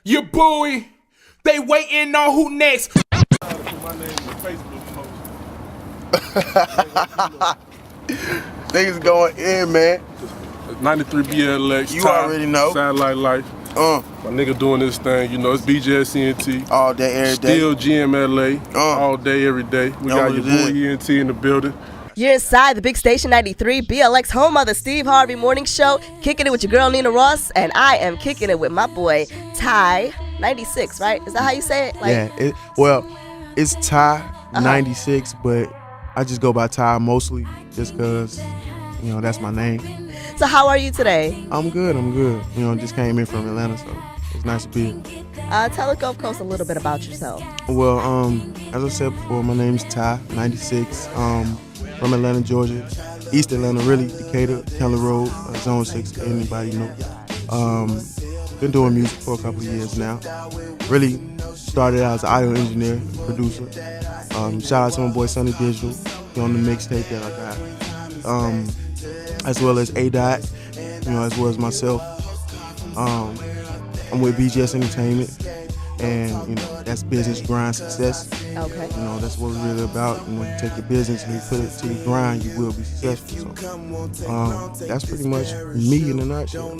Yabui, they waiting on who next. Niggas going in, man. 93 BLX. You already know. Satellite Life. My nigga doing this thing, you know, it's BJSCNT. All day, every day. Still GMLA. All day, every day. We got Yabui ENT in the building. You're inside the big station 93 BLX home of the Steve Harvey Morning Show, kicking it with your girl Nina Rawz, and I am kicking it with my boy Ty 96, right? Is that how you say it? It's Ty 96, but I just go by Ty mostly just because, you know, that's my name. So how are you today? I'm good. You know, just came in from Atlanta, so it's nice to be here. Tell the Gulf Coast a little bit about yourself. Well, as I said before, my name is Ty 96. From Atlanta, Georgia, East Atlanta, really, Decatur, Keller Road, Zone 6, anybody know. Been doing music for a couple of years now. Really started out as an audio engineer, producer. Shout out to my boy Sonny Digital, he on the mixtape that I got. As well as A-Dot, you know, as well as myself. I'm with BGS Entertainment. And, you know, that's business, grind, success. Okay. You know, that's what it's really about. You know, you take your business and you put it to the grind, you will be successful. So, that's pretty much me in a nutshell.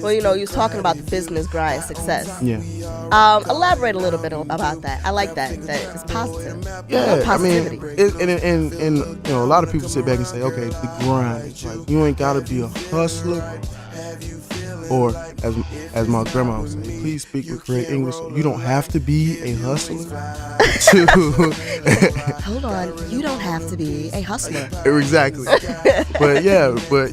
Well, you know, you was talking about the business, grind, success. Yeah. Elaborate a little bit about that. I like that it's positive. Yeah, positivity. I mean, and you know, a lot of people sit back and say, okay, the grind. It's like, you ain't got to be a hustler. Or, as my grandma would say, please speak with correct English. You don't have to be a hustler Hold on, you don't have to be a hustler. Exactly. But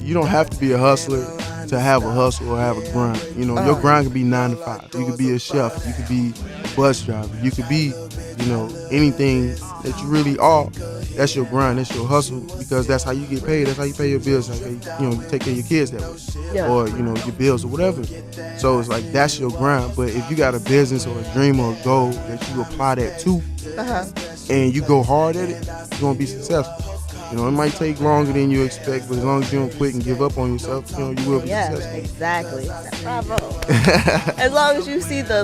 you don't have to be a hustler to have a hustle or have a grind. You know, your grind could be 9 to 5. You could be a chef. You could be a bus driver. You could be, you know, anything that you really are. That's your grind. That's your hustle, because that's how you get paid. That's how you pay your bills. That's how you know, you take care of your kids that way, or you know, your bills or whatever. So it's like that's your grind. But if you got a business or a dream or a goal that you apply that to, and you go hard at it, you're gonna be successful. You know, it might take longer than you expect, but as long as you don't quit and give up on yourself, you know, you will be successful. Yeah, exactly. Bravo. As long as you see the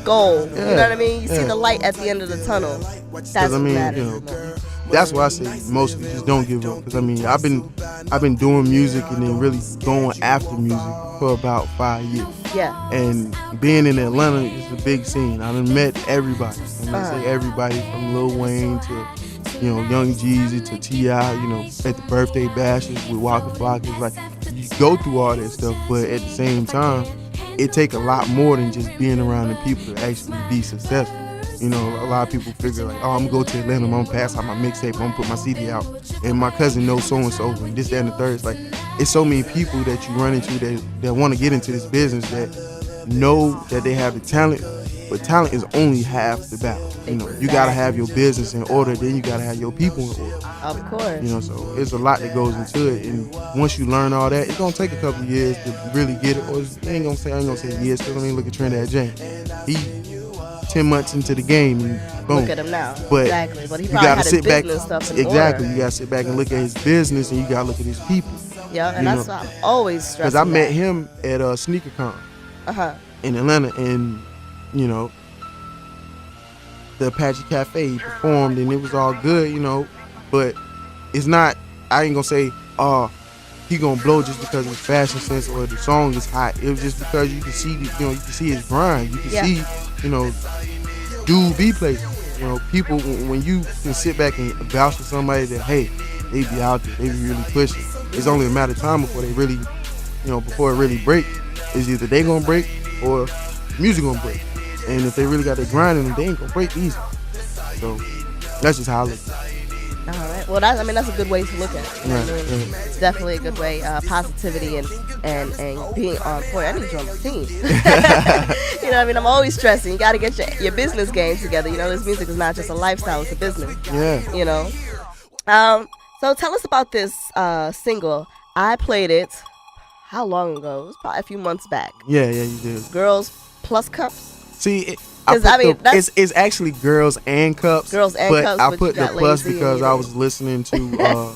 goal, you know what I mean? You see the light at the end of the tunnel. That's what matters. You know, that's why I say mostly just don't give up. Because I mean, I've been doing music and then really going after music for about 5 years. Yeah. And being in Atlanta is a big scene. I done met everybody. And I say everybody from Lil Wayne to, you know, Young Jeezy to T.I., you know, at the birthday bashes with Waka Flocka. It's like, you go through all that stuff, but at the same time, it take a lot more than just being around the people to actually be successful. You know, a lot of people figure like, oh, I'm gonna go to Atlanta, I'm gonna pass out my mixtape, I'm gonna put my CD out, and my cousin knows so-and-so, and this, that, and the third. It's like, it's so many people that you run into that want to get into this business that know that they have the talent, but talent is only half the battle. You know, you gotta have your business in order, then you gotta have your people in order. Of course. You know, so there's a lot that goes into it, and once you learn all that, it's gonna take a couple of years to really get it. Or I ain't gonna say years, because I mean, look at Trinidad James. He 10 months into the game, and boom. Look at him now. But exactly. But he probably had his business stuff in exactly. order. You gotta sit back and look at his business, and you gotta look at his people. Yeah, and that's what I'm always stressing. Because I met him at SneakerCon in Atlanta, and you know, the Apache Cafe, he performed, and it was all good, you know. But it's not. I ain't gonna say, he gonna blow just because of his fashion sense or the song is hot. It was just because you can see, you know, you can see his grind. You can see, you know, dude be places. You know, people, when you can sit back and vouch for somebody that, hey, they be out there, they be really pushing. It's only a matter of time before they really, you know, before it really break. It's either they gonna break or music gonna break. And if they really got their grind in them, they ain't gonna break easy. So that's just how I look at it. All right. Well, that's a good way to look at it. You know what I mean? It's definitely a good way. Positivity and being on point. I need you on my team. You know what I mean? I'm always stressing. You got to get your business game together. You know, this music is not just a lifestyle; it's a business. Yeah. You know. So tell us about this single. I played it. How long ago? It was probably a few months back. Yeah, you did. Girls Plus Cups. See, it's actually Girls and Cups. Girls and Cups. But I put the plus because I was listening to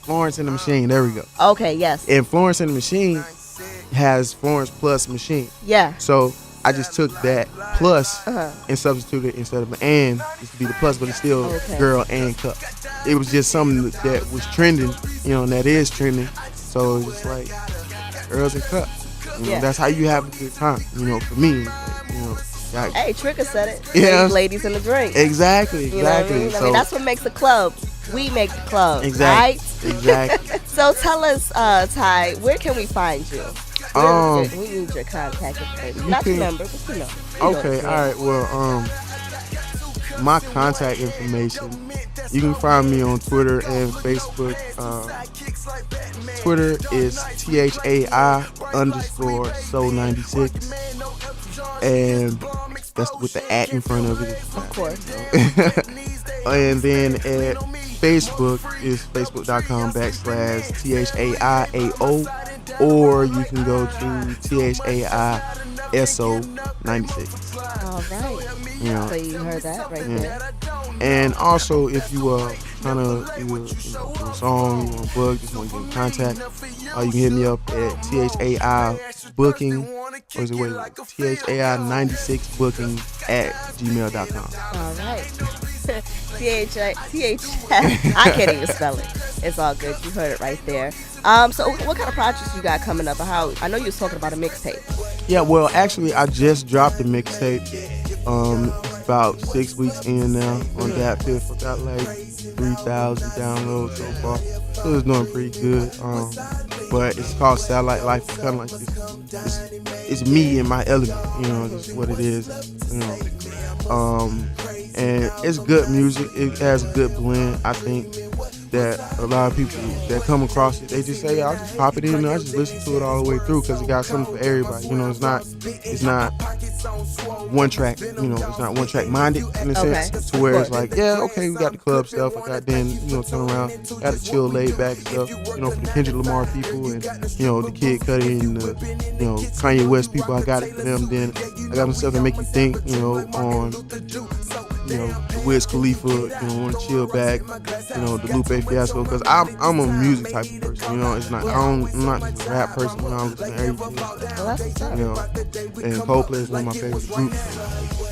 Florence and the Machine. There we go. Okay, yes. And Florence and the Machine, has Florence Plus machine. Yeah. So I just took that plus and substituted instead of an and, just to be the plus, but it's still girl and cup. It was just something that was trending, and that is trending. So it's just like girls and cup. That's how you have a good time. For me, Hey, Trigger said it. Yeah. Ladies in the drink. Exactly. You know what I mean? So, that's what makes the club. We make the club. Exactly. Right? Exactly. So tell us, Ty, where can we find you? We need your contact information. Not your number, but you know. Okay, all right. Well, my contact information, you can find me on Twitter and Facebook. Twitter is THAI_so96, and that's with the @ in front of it. Of course. And then at Facebook is facebook.com/THAIAO, or you can go to THAISO96. All right. So you heard that right there. And also, if you kind of do a song, you want to book, just want to get in contact, you can hit me up at THAI booking, or is it THAI96booking @gmail.com. All right. I can't even spell it. It's all good. You heard it right there. So what kind of projects you got coming up? I know you was talking about a mixtape. Yeah, well, actually, I just dropped the mixtape. It's about 6 weeks in now on that fifth. I got like 3,000 downloads so far. So it's doing pretty good. But it's called Satellite Life. It's kind of like it's me in my element. That's what it is. And it's good music. It has a good blend. I think that a lot of people that come across it, they just say, I'll just pop it in and I just listen to it all the way through, because it got something for everybody. It's not one track, it's not one track minded in a sense, to where it's like, we got the club stuff, I got then, turn around, got the chill laid back stuff, for the Kendrick Lamar people and, the Kid Cudi and the, Kanye West people, I got it for them. Then I got myself that make you think, on the Wiz Khalifa, want to chill back, the Lupe Fiasco, because I'm a music type of person, it's not, I'm not just a rap person, I'm listening to everything, and Coldplay is one of my favorite groups,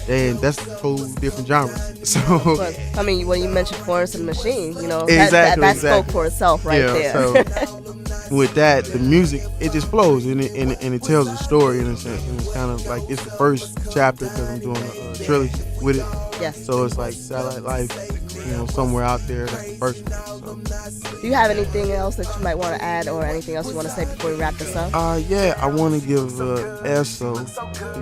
and that's a whole different genre, so. But, when you mentioned Florence and the Machine, exactly, that spoke for itself right there. So, with that, the music, it just flows, and it tells a story in a sense, and it's kind of like, it's the first chapter, because I'm doing a trilogy with it. Yes. So it's like Satellite Life, somewhere out there. That's the first one. So. Do you have anything else that you might want to add, or anything else you want to say before we wrap this up? Yeah, I want to give ESO, you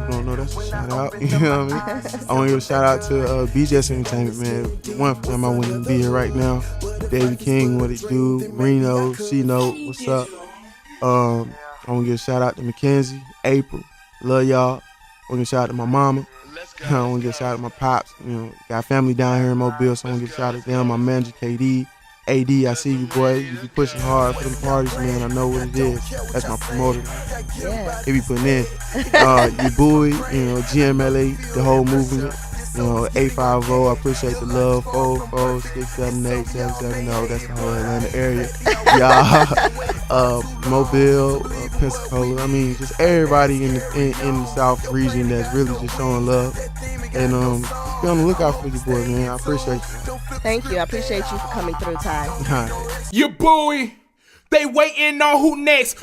don't know, that's a shout out. You know what I mean? I want to give a shout out to BJS Entertainment, man. One for them, I wouldn't be here right now. David King, what it do? Reno, C-Note, what's up? I want to give a shout out to Mackenzie, April, love y'all. I want to give a shout out to my mama. I want to give a shout out to my pops. Got family down here in Mobile, so I want to give a shout out to them. My manager, KD. AD, I see you, boy. You be pushing hard for them parties, man. I know what it is. That's my promoter. Yeah. He be putting in. Yabui, GMLA, the whole movement. 850, I appreciate the love. 4467877. That's the whole Atlanta area. Y'all, Mobile, Pensacola. Just everybody in the South region that's really just showing love. And be on the lookout for you, boy, man. I appreciate you. Thank you. I appreciate you for coming through, Ty. Yabui, they waiting on who next.